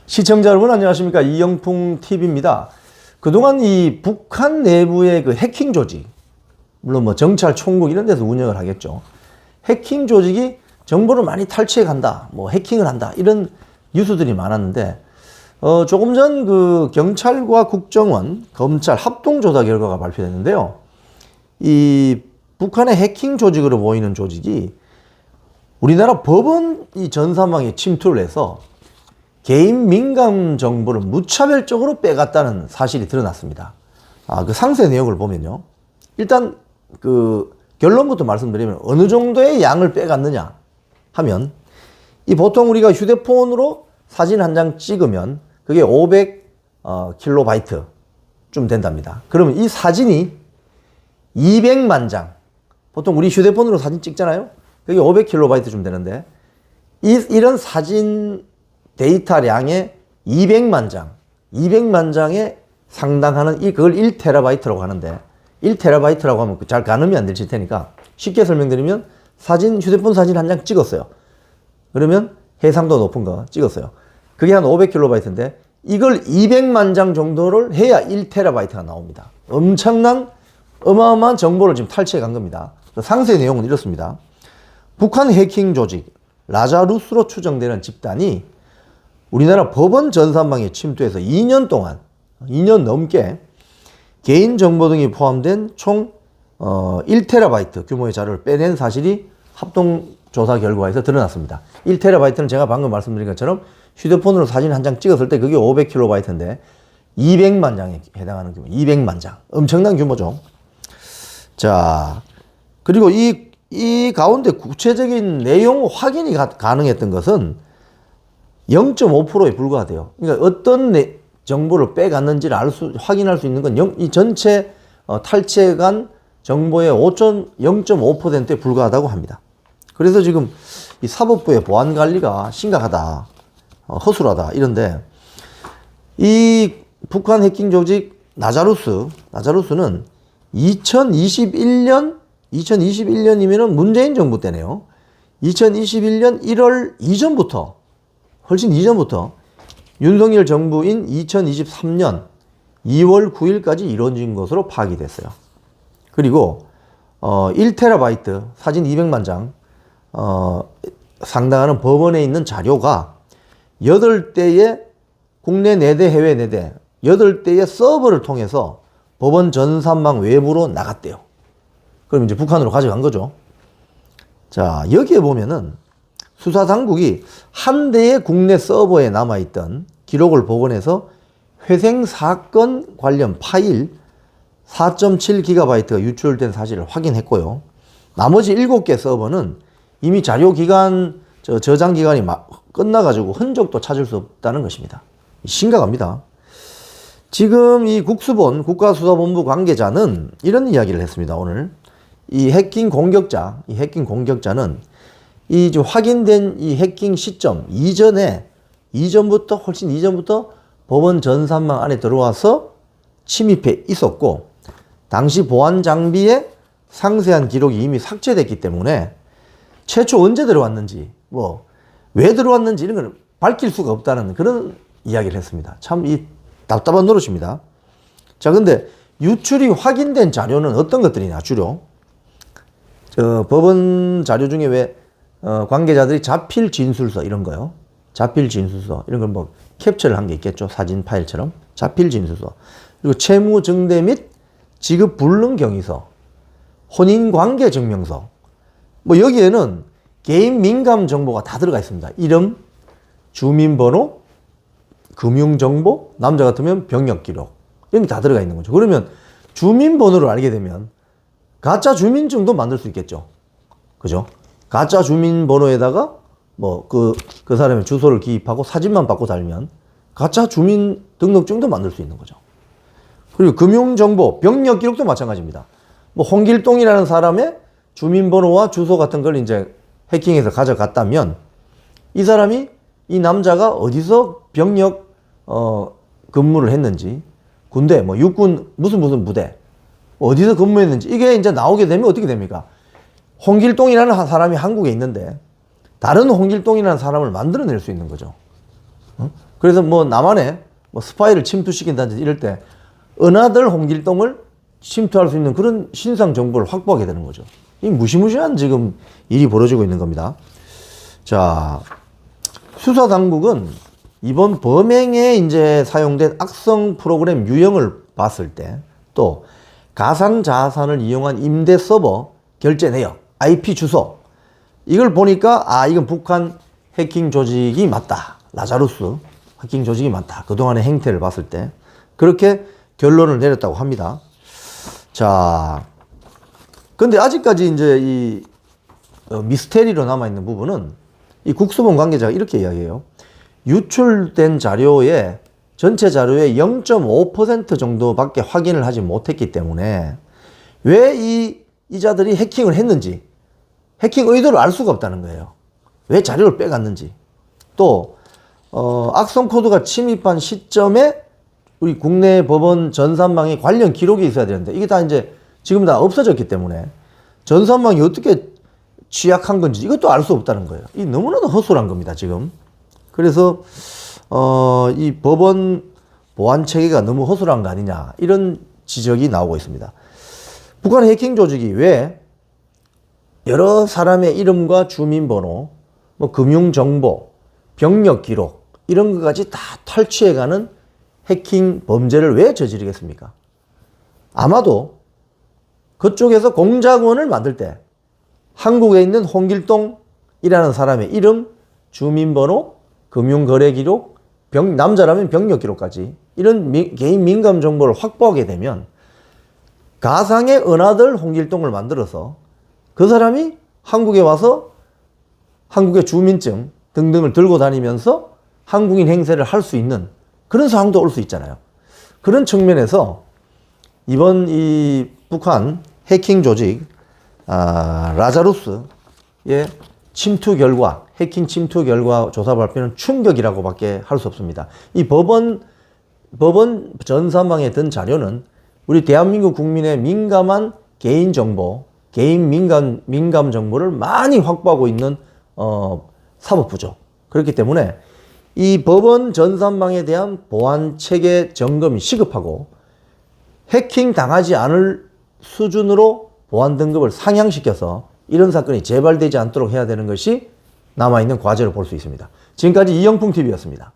시청자 여러분 안녕하십니까, 이영풍 TV입니다. 그동안 이 북한 내부의 그 해킹 조직, 물론 뭐 정찰 총국 이런 데서 운영을 하겠죠. 해킹 조직이 정보를 많이 탈취해 간다, 뭐 해킹을 한다, 이런 뉴스들이 많았는데, 조금 전 그 경찰과 국정원, 검찰 합동조사 결과가 발표됐는데요. 이 북한의 해킹 조직으로 보이는 조직이 우리나라 법원 이 전산망에 침투를 해서 개인 민감 정보를 무차별적으로 빼갔다는 사실이 드러났습니다. 그 상세 내용을 보면요. 일단 그 결론부터 말씀드리면 어느 정도의 양을 빼갔느냐 하면, 이 보통 우리가 휴대폰으로 사진 한 장 찍으면 그게 500kB 좀 된답니다. 그러면 이 사진이 200만 장, 보통 우리 휴대폰으로 사진 찍잖아요. 그게 500kB 좀 되는데, 이런 사진 데이터량의 200만 장에 상당하는 그걸 1TB라고 하는데, 1TB라고 하면 잘 가늠이 안 되실 테니까 쉽게 설명드리면, 휴대폰 사진 한 장 찍었어요. 그러면 해상도 높은 거 찍었어요. 그게 한 500kB인데 이걸 200만 장 정도를 해야 1TB가 나옵니다. 어마어마한 정보를 지금 탈취해 간 겁니다. 상세 내용은 이렇습니다. 북한 해킹 조직 라자루스로 추정되는 집단이 우리나라 법원 전산망에 침투해서 2년 넘게 개인정보 등이 포함된 총 1TB 규모의 자료를 빼낸 사실이 합동조사 결과에서 드러났습니다. 1TB는 제가 방금 말씀드린 것처럼 휴대폰으로 사진 한 장 찍었을 때 그게 500kB인데 200만 장에 해당하는 규모, 200만 장. 엄청난 규모죠. 자, 그리고 이 가운데 구체적인 내용 확인이 가능했던 것은 0.5%에 불과하대요. 그러니까 어떤 정보를 빼갔는지를 확인할 수 있는 건 이 전체 탈취해간 정보의 0.5%에 불과하다고 합니다. 그래서 지금 이 사법부의 보안 관리가 심각하다, 허술하다, 이런데, 이 북한 해킹 조직 라자루스는 2021년이면은 문재인 정부 때네요. 2021년 1월 훨씬 이전부터 윤석열 정부인 2023년 2월 9일까지 이루어진 것으로 파악이 됐어요. 그리고 1TB, 사진 200만 장 상당하는 법원에 있는 자료가 8대의 국내 4대, 해외 4대, 8대의 서버를 통해서 법원 전산망 외부로 나갔대요. 그럼 이제 북한으로 가져간 거죠. 자, 여기에 보면은 수사당국이 한 대의 국내 서버에 남아있던 기록을 복원해서 회생 사건 관련 파일 4.7GB가 유출된 사실을 확인했고요. 나머지 7개 서버는 이미 저장 기간이 끝나가지고 흔적도 찾을 수 없다는 것입니다. 심각합니다. 지금 이 국가수사본부 관계자는 이런 이야기를 했습니다. 오늘 이 해킹 공격자는 이 확인된 이 해킹 시점 훨씬 이전부터 법원 전산망 안에 들어와서 침입해 있었고, 당시 보안 장비에 상세한 기록이 이미 삭제됐기 때문에 최초 언제 들어왔는지, 왜 들어왔는지 이런 걸 밝힐 수가 없다는 그런 이야기를 했습니다. 참 답답한 노릇입니다. 자, 근데 유출이 확인된 자료는 어떤 것들이냐, 주로 법원 자료 중에 왜 관계자들이 자필 진술서 이런 거요. 자필 진술서 이런 걸 캡처를 한 게 있겠죠. 사진 파일처럼. 자필 진술서. 그리고 채무 증대 및 지급 불능 경위서, 혼인 관계 증명서. 여기에는 개인 민감 정보가 다 들어가 있습니다. 이름, 주민번호, 금융정보, 남자 같으면 병역 기록, 이런 게 다 들어가 있는 거죠. 그러면 주민번호를 알게 되면 가짜 주민증도 만들 수 있겠죠. 그죠? 가짜 주민번호에다가 그 사람의 주소를 기입하고 사진만 받고 달면 가짜 주민등록증도 만들 수 있는 거죠. 그리고 금융정보, 병역 기록도 마찬가지입니다. 홍길동이라는 사람의 주민번호와 주소 같은 걸 이제 해킹해서 가져갔다면, 이 남자가 어디서 병역 근무를 했는지, 군대, 육군 무슨 부대 어디서 근무했는지, 이게 이제 나오게 되면 어떻게 됩니까? 홍길동이라는 사람이 한국에 있는데 다른 홍길동이라는 사람을 만들어낼 수 있는 거죠. 그래서 뭐 남한에 뭐 스파이를 침투시킨다든지 이럴 때 은하들 홍길동을 침투할 수 있는 그런 신상 정보를 확보하게 되는 거죠. 이 무시무시한 지금 일이 벌어지고 있는 겁니다. 자, 수사 당국은 이번 범행에 이제 사용된 악성 프로그램 유형을 봤을 때 또 가상 자산을 이용한 임대 서버 결제 내역, IP 주소 이걸 보니까 아 이건 북한 해킹 조직이 맞다. 라자루스 해킹 조직이 맞다. 그동안의 행태를 봤을 때 그렇게 결론을 내렸다고 합니다. 자, 근데 아직까지 이제 이 미스테리로 남아있는 부분은 이 국수본 관계자가 이렇게 이야기해요. 유출된 자료의 전체 자료의 0.5% 정도밖에 확인을 하지 못했기 때문에 왜 이자들이 해킹을 했는지 해킹 의도를 알 수가 없다는 거예요. 왜 자료를 빼갔는지 또 악성 코드가 침입한 시점에 우리 국내 법원 전산망에 관련 기록이 있어야 되는데 이게 다 이제 지금 다 없어졌기 때문에 전산망이 어떻게 취약한 건지 이것도 알 수 없다는 거예요. 이 너무나도 허술한 겁니다, 지금. 그래서 이 법원 보안 체계가 너무 허술한 거 아니냐 이런 지적이 나오고 있습니다. 북한 해킹 조직이 왜 여러 사람의 이름과 주민번호, 뭐 금융정보, 병력 기록 이런 것까지 다 탈취해가는 해킹 범죄를 왜 저지르겠습니까? 아마도 그쪽에서 공작원을 만들 때 한국에 있는 홍길동이라는 사람의 이름, 주민번호, 금융거래기록, 남자라면 병력기록까지 이런 개인 민감 정보를 확보하게 되면 가상의 은하들 홍길동을 만들어서 그 사람이 한국에 와서 한국의 주민증 등등을 들고 다니면서 한국인 행세를 할 수 있는 그런 상황도 올 수 있잖아요. 그런 측면에서 이번 이 북한 해킹 조직 라자루스의 침투 결과, 해킹 침투 결과 조사 발표는 충격이라고밖에 할 수 없습니다. 이 법원 전산망에 든 자료는 우리 대한민국 국민의 민감한 개인 정보, 개인 민감 정보를 많이 확보하고 있는 사법부죠. 그렇기 때문에 이 법원 전산망에 대한 보안 체계 점검이 시급하고 해킹 당하지 않을 수준으로 보안 등급을 상향시켜서 이런 사건이 재발되지 않도록 해야 되는 것이 남아있는 과제로 볼 수 있습니다. 지금까지 이영풍TV였습니다.